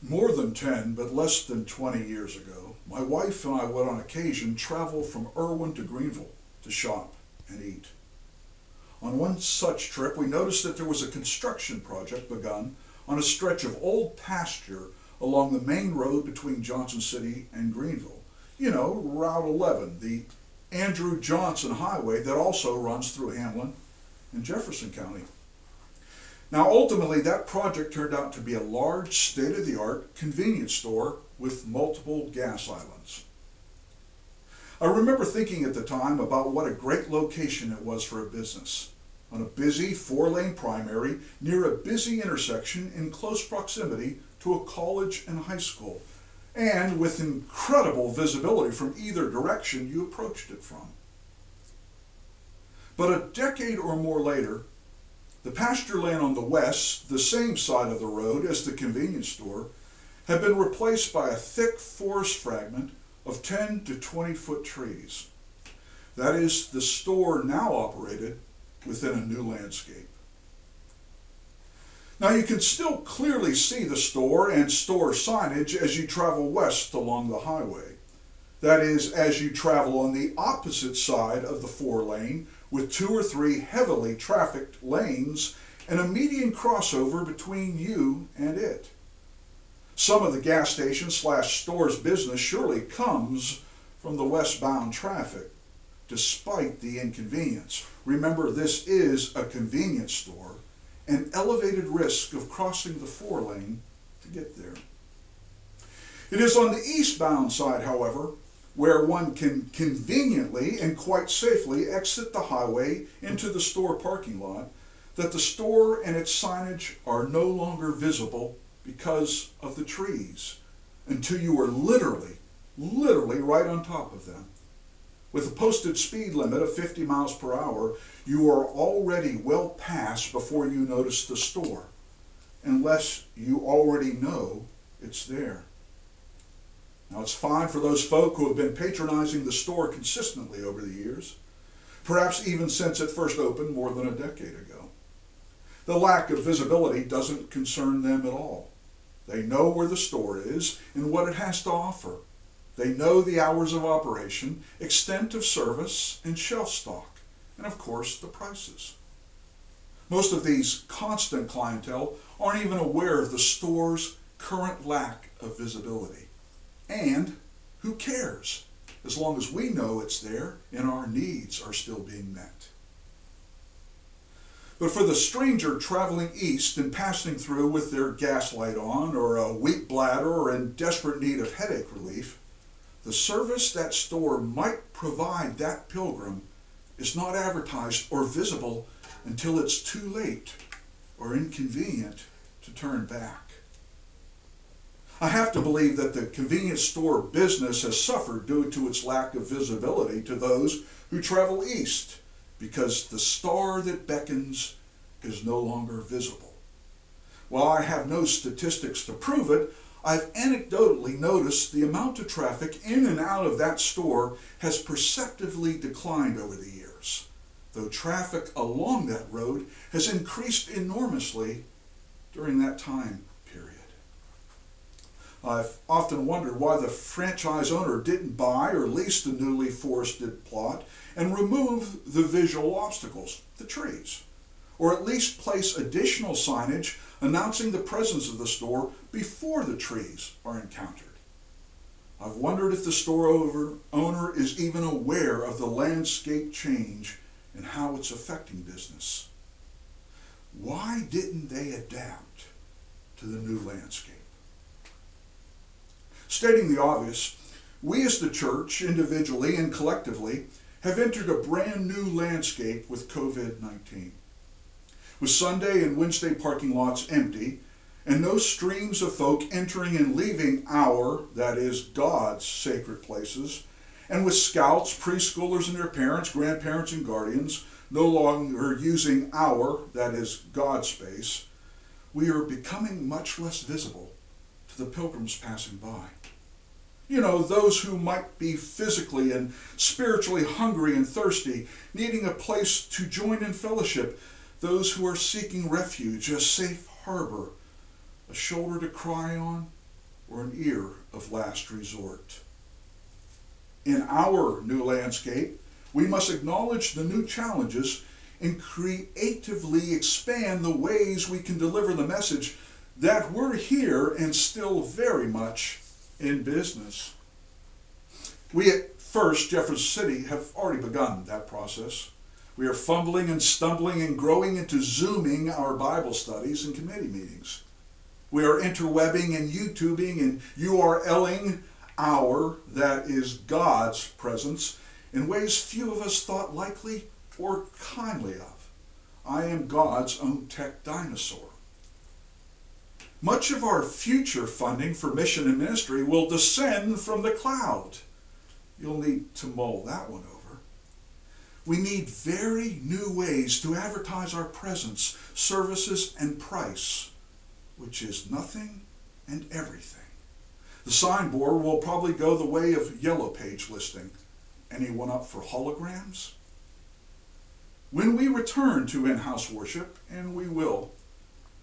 More than 10, but less than 20 years ago, my wife and I would on occasion travel from Irwin to Greenville to shop and eat. On one such trip, we noticed that there was a construction project begun on a stretch of old pasture along the main road between Johnson City and Greenville. You know, Route 11, the Andrew Johnson Highway that also runs through Hamlin and Jefferson County. Now, ultimately, that project turned out to be a large, state-of-the-art convenience store with multiple gas islands. I remember thinking at the time about what a great location it was for a business, on a busy four-lane primary near a busy intersection in close proximity to a college and high school, and with incredible visibility from either direction you approached it from. But a decade or more later, the pasture land on the west, the same side of the road as the convenience store, had been replaced by a thick forest fragment of 10 to 20-foot trees. That is, the store now operated within a new landscape. Now you can still clearly see the store and store signage as you travel west along the highway. That is, as you travel on the opposite side of the four-lane with 2 or 3 heavily trafficked lanes and a median crossover between you and it. Some of the gas station / store's business surely comes from the westbound traffic, despite the inconvenience. Remember, this is a convenience store, an elevated risk of crossing the four-lane to get there. It is on the eastbound side, however, where one can conveniently and quite safely exit the highway into the store parking lot, that the store and its signage are no longer visible because of the trees, until you are literally right on top of them. With a posted speed limit of 50 miles per hour, you are already well past before you notice the store, unless you already know it's there. Now, it's fine for those folk who have been patronizing the store consistently over the years, perhaps even since it first opened more than a decade ago. The lack of visibility doesn't concern them at all. They know where the store is and what it has to offer. They know the hours of operation, extent of service, and shelf stock, and of course the prices. Most of these constant clientele aren't even aware of the store's current lack of visibility. And who cares, as long as we know it's there and our needs are still being met. But for the stranger traveling east and passing through with their gas light on, or a weak bladder, or in desperate need of headache relief, the service that store might provide that pilgrim is not advertised or visible until it's too late or inconvenient to turn back. I have to believe that the convenience store business has suffered due to its lack of visibility to those who travel east, because the star that beckons is no longer visible. While I have no statistics to prove it, I've anecdotally noticed the amount of traffic in and out of that store has perceptibly declined over the years, though traffic along that road has increased enormously during that time period. I've often wondered why the franchise owner didn't buy or lease the newly forested plot and remove the visual obstacles, the trees, or at least place additional signage announcing the presence of the store before the trees are encountered. I've wondered if the store owner is even aware of the landscape change and how it's affecting business. Why didn't they adapt to the new landscape? Stating the obvious, we as the church, individually and collectively, have entered a brand new landscape with COVID-19. With Sunday and Wednesday parking lots empty, and no streams of folk entering and leaving our, that is, God's sacred places, and with scouts, preschoolers and their parents, grandparents and guardians, no longer using our, that is, God's space, we are becoming much less visible to the pilgrims passing by. You know, those who might be physically and spiritually hungry and thirsty, needing a place to join in fellowship, those who are seeking refuge, a safe harbor, a shoulder to cry on, or an ear of last resort. In our new landscape, we must acknowledge the new challenges and creatively expand the ways we can deliver the message that we're here and still very much in business. We at First Jefferson City have already begun that process. We are fumbling and stumbling and growing into Zooming our Bible studies and committee meetings. We are interwebbing and YouTubing and URLing that is God's presence, in ways few of us thought likely or kindly of. I am God's own tech dinosaur. Much of our future funding for mission and ministry will descend from the cloud. You'll need to mull that one over. We need very new ways to advertise our presence, services, and price, which is nothing and everything. The signboard will probably go the way of yellow page listing. Anyone up for holograms? When we return to in-house worship, and we will,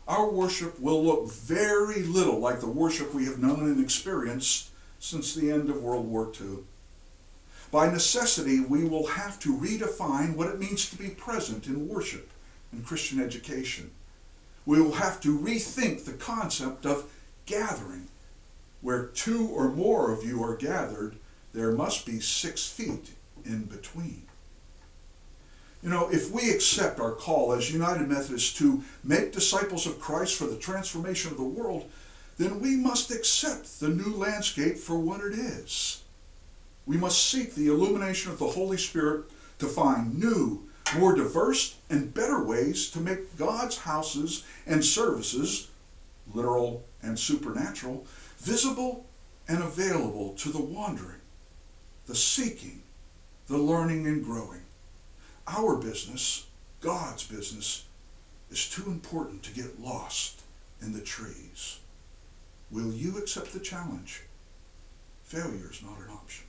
our worship will look very little like the worship we have known and experienced since the end of World War II. By necessity, we will have to redefine what it means to be present in worship and Christian education. We will have to rethink the concept of gathering. Where two or more of you are gathered, there must be 6 feet in between. If we accept our call as United Methodists to make disciples of Christ for the transformation of the world, then we must accept the new landscape for what it is. We must seek the illumination of the Holy Spirit to find new, more diverse, and better ways to make God's houses and services, literal and supernatural, visible and available to the wandering, the seeking, the learning and growing. Our business, God's business, is too important to get lost in the trees. Will you accept the challenge? Failure is not an option.